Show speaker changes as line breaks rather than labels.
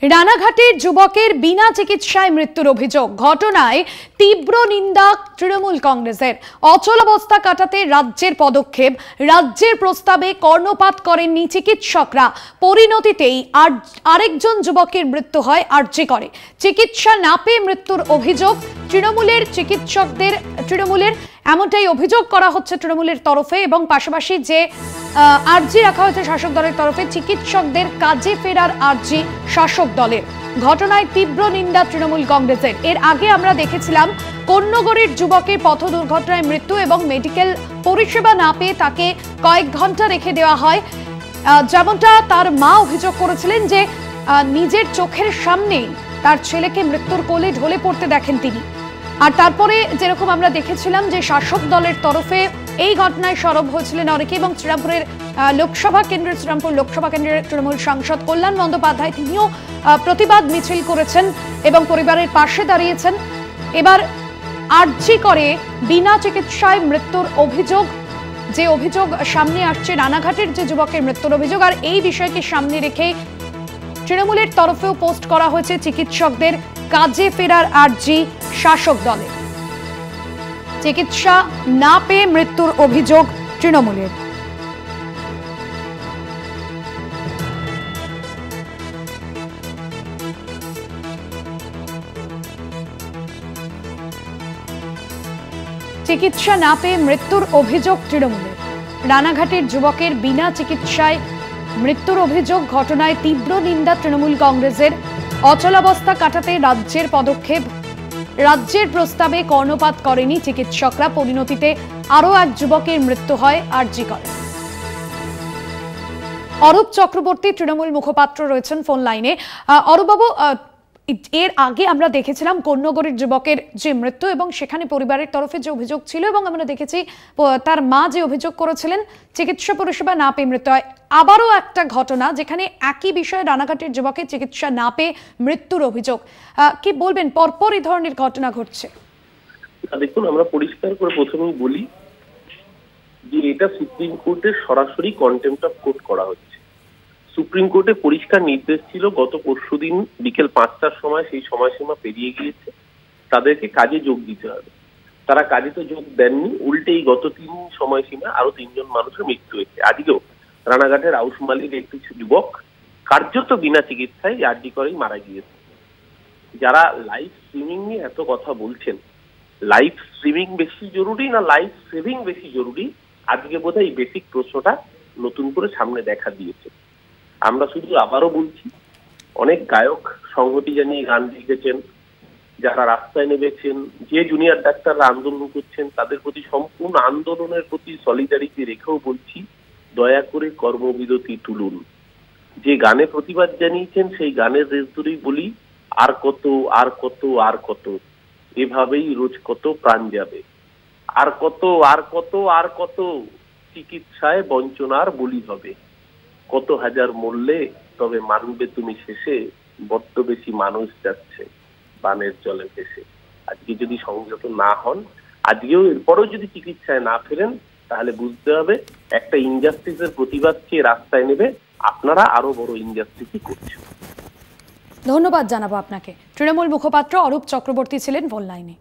রানাঘাটের যুবকের বিনা চিকিৎসায় মৃত্যুর অভিযোগ, ঘটনায় তীব্র নিন্দা তৃণমূল কংগ্রেসের। অচলাবস্থা কাটাতে রাজ্যের পদক্ষেপ, রাজ্যের প্রস্তাবে কর্ণপাত করেননি চিকিৎসকরা। পরিণতিতেই আরেকজন যুবকের মৃত্যু হয় আরজি করে। চিকিৎসা না পেয়ে মৃত্যুর অভিযোগ তৃণমূলের চিকিৎসকদের, তৃণমূলের এমনটাই অভিযোগ করা হচ্ছে তৃণমূলের তরফে। এবং পাশাপাশি যে আরজি রাখা হয়েছে শাসক দলের তরফে, চিকিৎসকদের কাজে ফেরার আরজি শাসক দলের। ঘটনায় তীব্র নিন্দা তৃণমূল কংগ্রেসের। এর আগে আমরা দেখেছিলাম কন্যগড়ের যুবকের পথ দুর্ঘটনায় মৃত্যু এবং মেডিকেল পরিষেবা না পেয়ে তাকে কয়েক ঘন্টা রেখে দেওয়া হয়। যেমনটা তার মা অভিযোগ করেছিলেন যে নিজের চোখের সামনেই তার ছেলেকে মৃত্যুর কোলে ঢলে পড়তে দেখেন তিনি। আর তারপরে যেরকম আমরা দেখেছিলাম যে শাসক দলের তরফে এই ঘটনায় সরব হয়েছিলেন অনেকে, এবং শ্রীরামপুরের শ্রীরামপুর লোকসভা কেন্দ্রের তৃণমূল সাংসদ কল্যাণ বন্দ্যোপাধ্যায় তিনিও প্রতিবাদ মিছিল করেছেন এবং পরিবারের পাশে দাঁড়িয়েছেন। এবার আরজি করে বিনা চিকিৎসায় মৃত্যুর অভিযোগ, যে অভিযোগ সামনে আসছে রানাঘাটের যে যুবকের মৃত্যুর অভিযোগ, আর এই বিষয়কে সামনে রেখে তৃণমূলের তরফেও পোস্ট করা হয়েছে চিকিৎসকদের কাজে ফেরার আরজি শাসক দলের। চিকিৎসা না পেয়ে মৃত্যুর অভিযোগ তৃণমূলের। চিকিৎসা না পেয়ে মৃত্যুর অভিযোগ তৃণমূলের। রানাঘাটের যুবকের বিনা চিকিৎসায় মৃত্যুর অভিযোগ, ঘটনায় তীব্র নিন্দা তৃণমূল কংগ্রেসের। অচলাবস্থা কাটাতে রাজ্যের পদক্ষেপ, রাজ্যের প্রস্তাবে কর্ণপাত করেনি চিকিৎসকরা। পরিণতিতে আরও এক যুবকের মৃত্যু হয় আরজি করে। অরূপ চক্রবর্তী তৃণমূল মুখপাত্র রয়েছেন ফোন লাইনে। অরূপবাবু, এর আগে আমরা দেখেছিলাম কন্যগড়ের যুবকের যে মৃত্যু এবং সেখানে পরিবারের তরফে যে অভিযোগ ছিল, এবং আমরা দেখেছি তার মা যে অভিযোগ করেছিলেন চিকিৎসা পরিষেবা না পেয়ে মৃত্যু হয়। আবারও একটা ঘটনা যেখানে একই বিষয়ে রানাঘাটের যুবকের চিকিৎসা না পেয়ে মৃত্যুর অভিযোগ। কি বলবেন, পরপর এই ধরনের ঘটনা ঘটছে?
দেখুন, আমরা পরিষ্কার করে প্রথমেই বলি যে এটা সুপ্রিম কোর্টের সরাসরি কন্টেম্পট অফ কোর্ট করা হচ্ছে। সুপ্রিম কোর্টে পরিষ্কার নির্দেশ ছিল গত পরশুদিন বিকেল 5টার সময়, সেই সময়সীমা পেরিয়ে গিয়েছে, তাদেরকে কাজে যোগ দিতে হবে। তারা কাজে তো যোগ দেননি, উল্টেই গত 3 সময়সীমা আরো 3 জন মানুষের মৃত্যু হয়েছে। আজকেও রানাঘাটের আউশমালির একটি যুবক কার্যত বিনা চিকিৎসায় আরজি করেই মারা গিয়েছে। যারা লাইফ স্ট্রিমিং নিয়ে এত কথা বলছেন, লাইফ স্ট্রিমিং বেশি জরুরি না লাইফ সেভিং বেশি জরুরি, আজকে বোধহয় এই বেসিক প্রশ্নটা নতুন করে সামনে দেখা দিয়েছে। আমরা শুধু আবারও বলছি, অনেক গায়ক সংহতি জানিয়ে গান লিখেছেন, যারা রাস্তায় নেমেছেন, যে জুনিয়র ডাক্তাররা আন্দোলন করছেন, তাদের প্রতি সম্পূর্ণ আন্দোলনের প্রতি সলিডারিটি রেখেও বলছি, দয়া করে কর্মবিরতি তুলুন। যে গানে প্রতিবাদ জানিয়েছেন সেই গানের রেশ ধরেই বলি, আর কত আর কত আর কত, এভাবেই রোজ কত প্রাণ যাবে, আর কত আর কত আর কত, চিকিৎসায় বঞ্চনার বলি হবে, কত হাজার মরলে তবে মানবে তুমি শেষে, বড্ড বেশি মানুষ যাচ্ছে বানের জলে ভেসে। আজকে যদি সংযত না হন, আজকেও এরপরও যদি চিকিৎসায় না ফেরেন, তাহলে বুঝতে হবে একটা ইনজাস্টিসের প্রতিবাদ চেয়ে রাস্তায় নেবে, আপনারা আরো বড় ইনজাস্টিসই করছেন।
ধন্যবাদ জানাবো আপনাকে। তৃণমূল মুখপাত্র অরূপ চক্রবর্তী ছিলেন ফোন লাইনে।